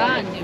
Stagni.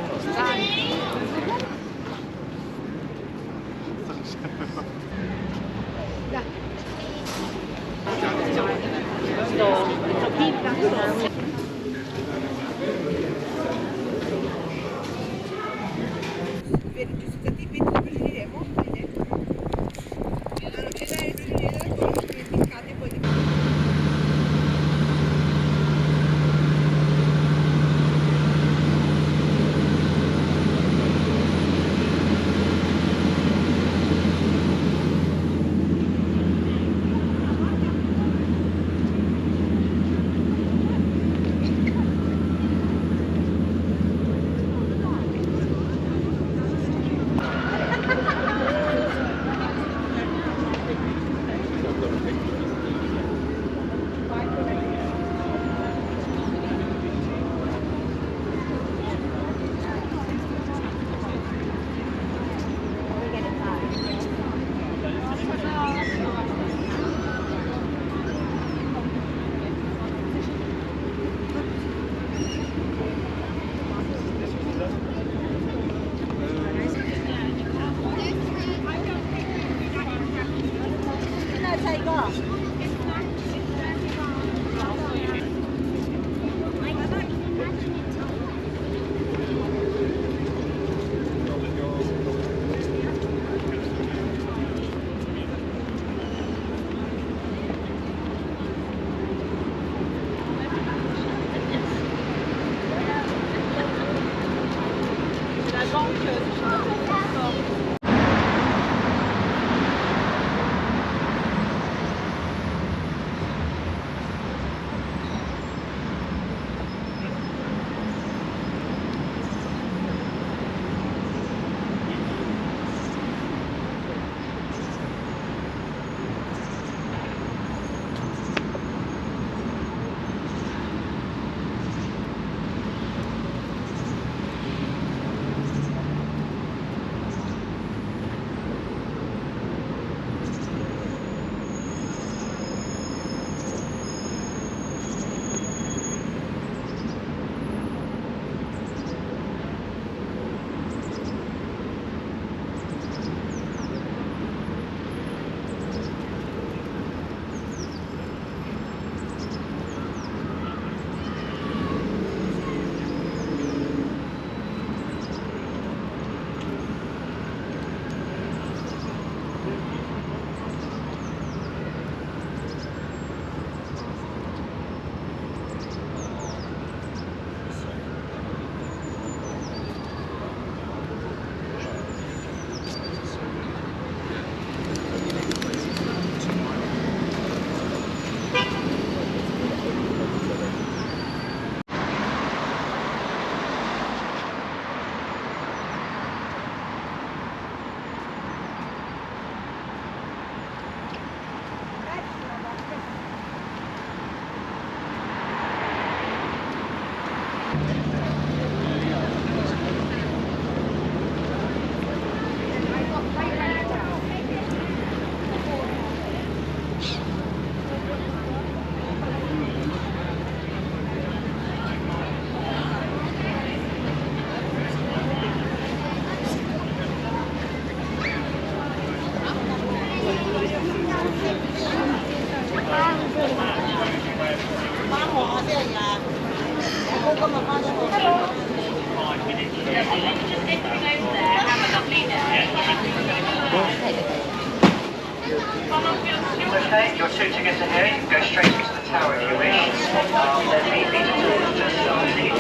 Okay, your 2 tickets are here. You can go straight into the tower if you wish. There's the visitors just starting.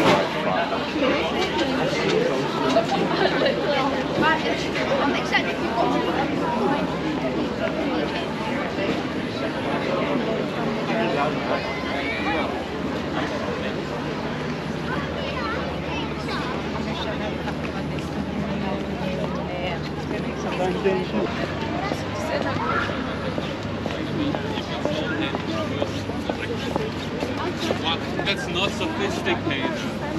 I'm excited if you've That's not sophisticated.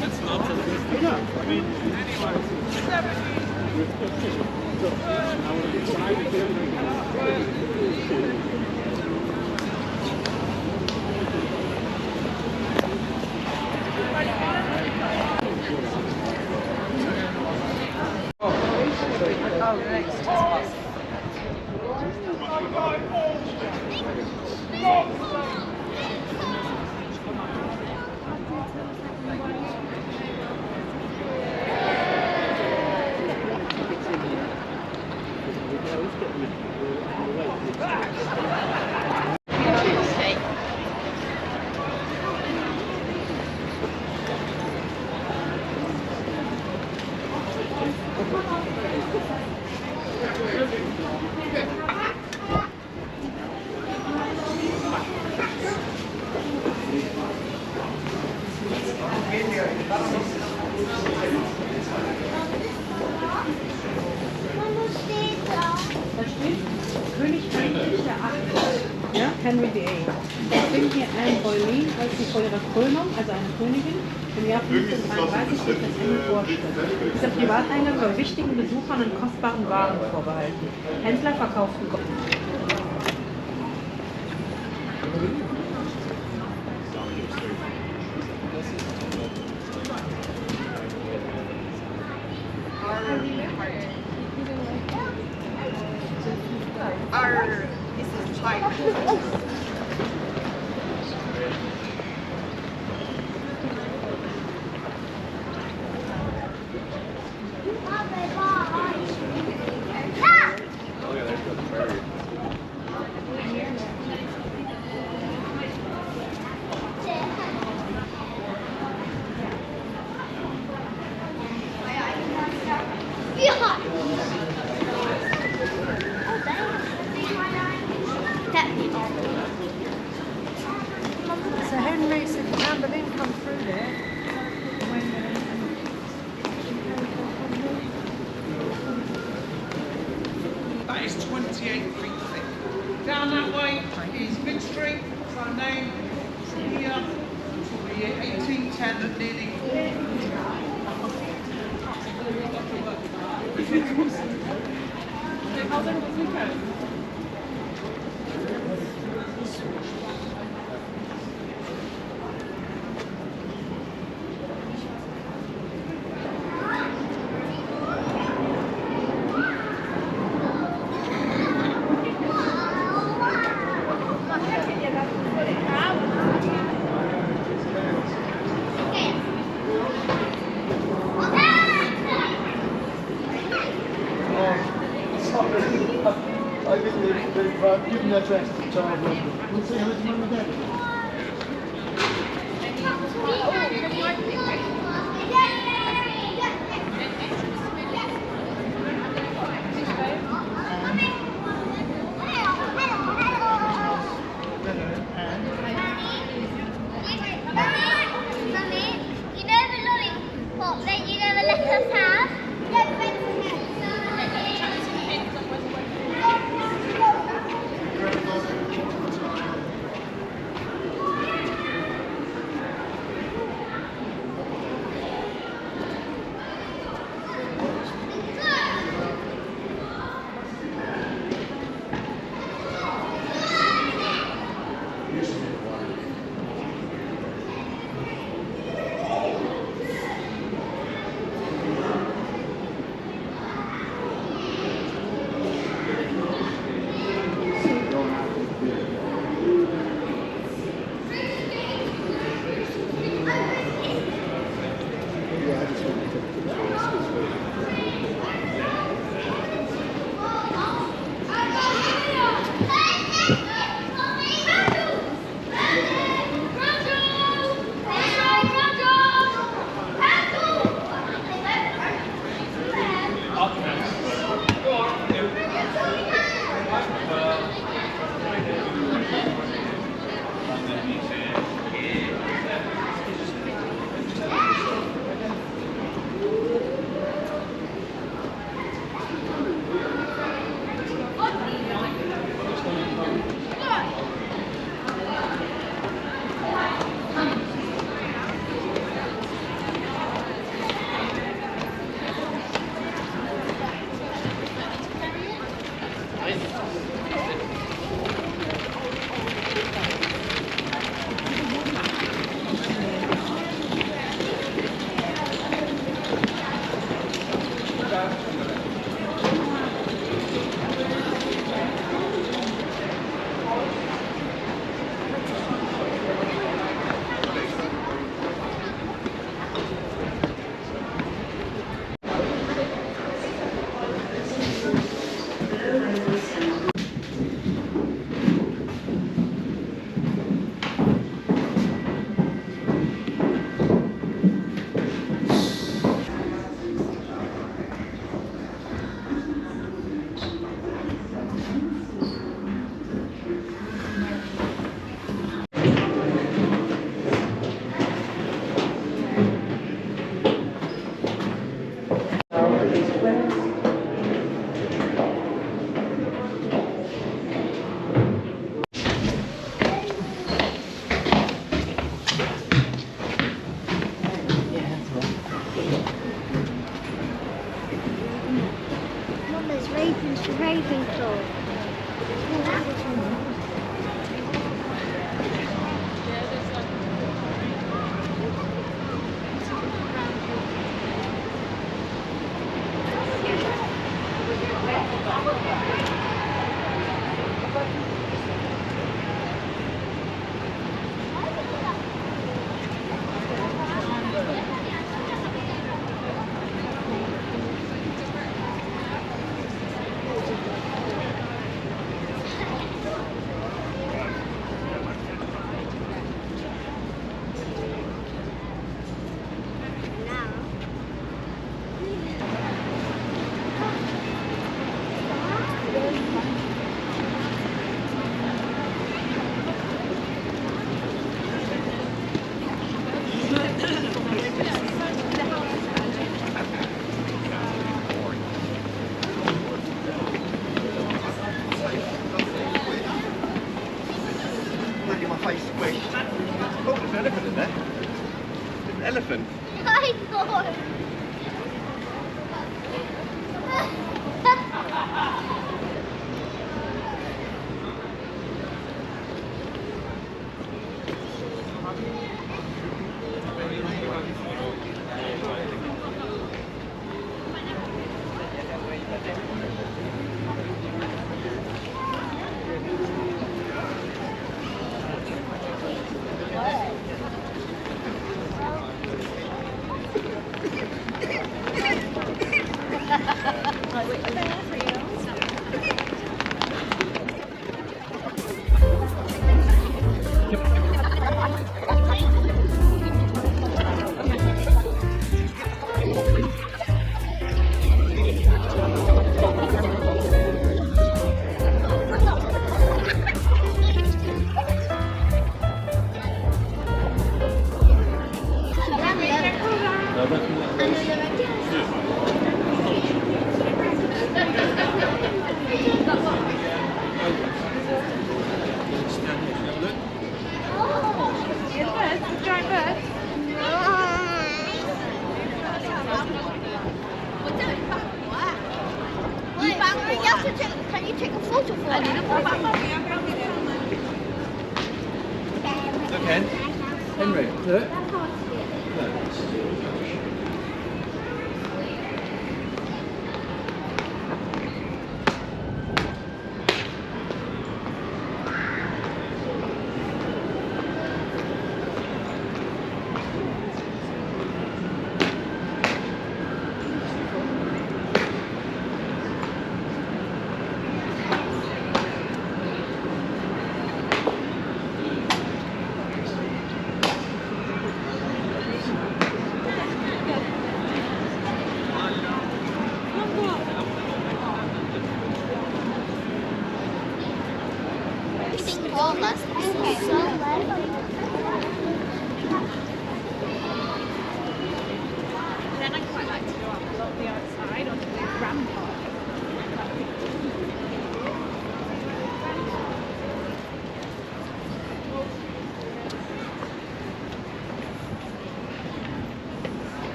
That's not sophisticated. Da steht König Heinrich der Achte, ja, Henry VIII. Wir finden hier Anne Boleyn, als sie vor ihrer Krönung, also eine Königin, im Jahr 1533 durch das Ende vorstellt. Dieser Privateingang war wichtigen Besuchern und kostbaren Waren vorbehalten. Händler verkauften Gold. This is China. So Henry said Anne Boleyn come through there. That is 28 feet thick. Down that way is Mid Street, it's our name. Here until the year 1810 at nearly. I think they've given their best to Charles Wilson. We'll see how his mum and dad. You know the lollipop that you never let us have? think so. Look at my face squished. Oh, there's an elephant in there. There's an elephant. I know. Can you take a photo for me? Okay. Henry, look.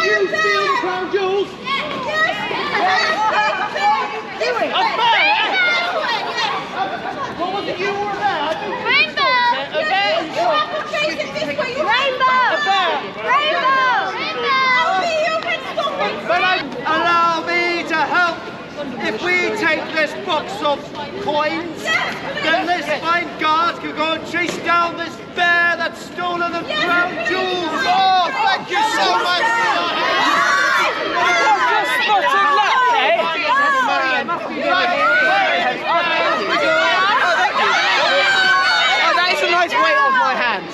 Did you steal the crown jewels? What was it you were there? I think Allow me to help. If we take this box of coins, then this fine guard can go and chase down this bear that's stolen the crown jewels. Oh, thank you so much. Oh, that is a nice weight off my hands.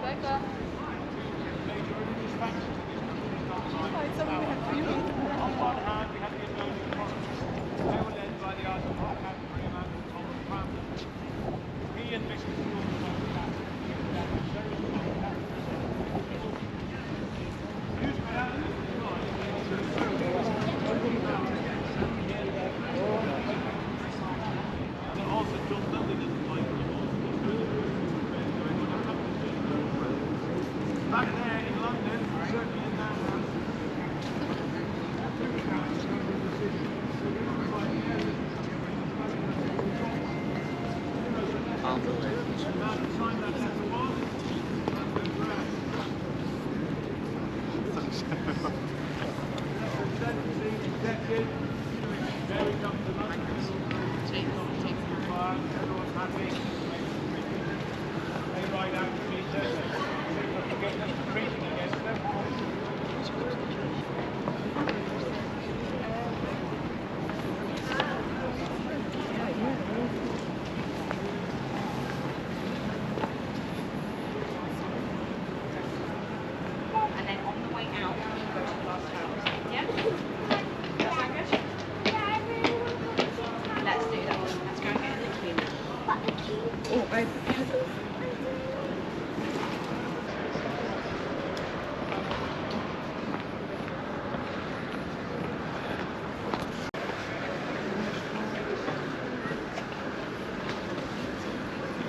What's that?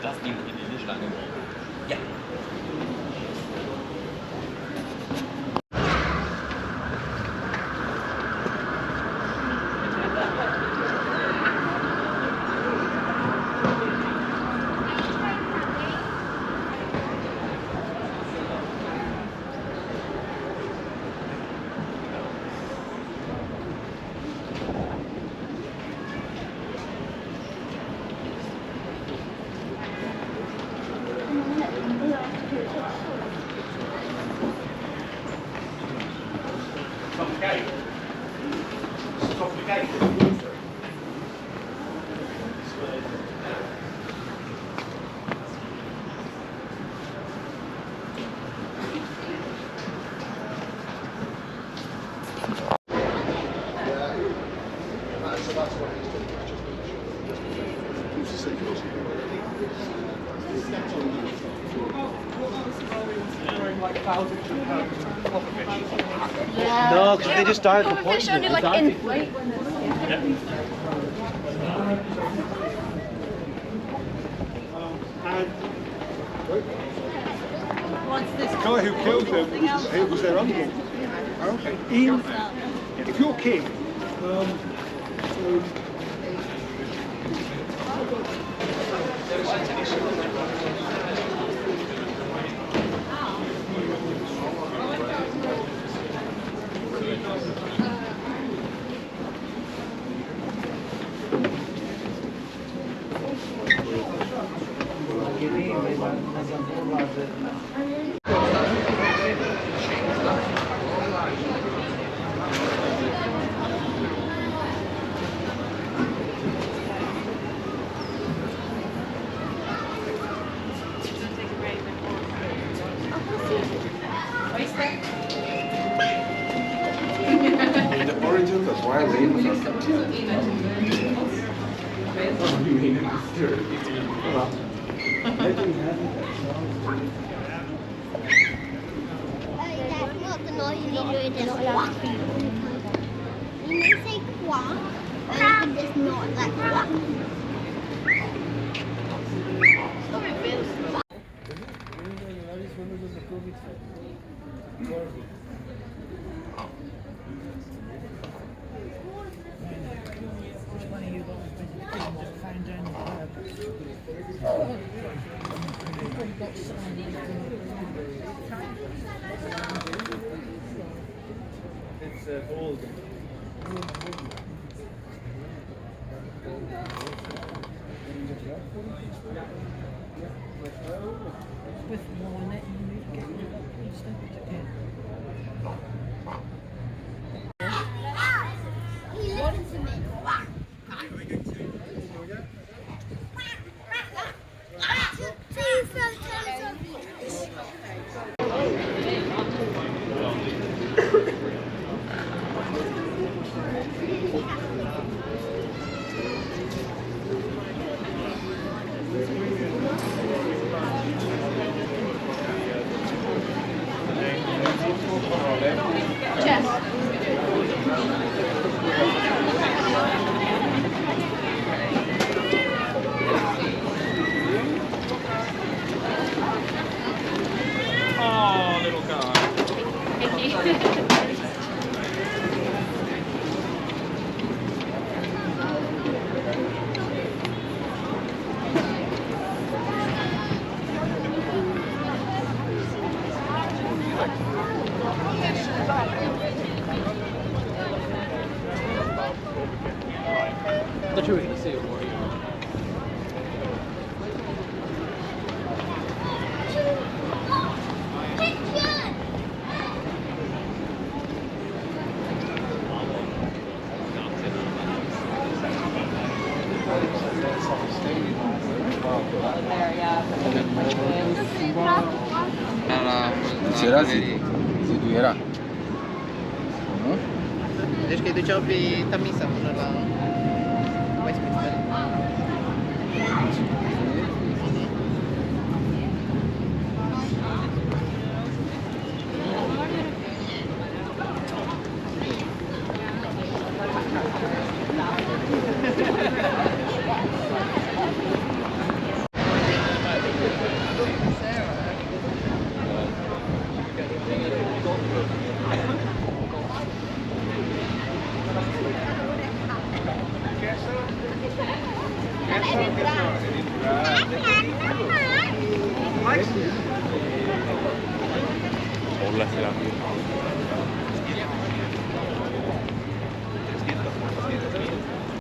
Das Ding in die Schlange. Ja. No, because they just died for poison. The guy who killed them, it was their uncle. Okay. Ian, if you're king, That's not the noise you need to do, it's quack. You may say quack, and it's not like quack. It's old. With more in it, you need to get rid of it stuff again. He listens to me. Oh, little guy. I thought you were going to say a warrior. C'era si era. Deci că îi duceau pe Tamisa până la Westminster. Hola, será.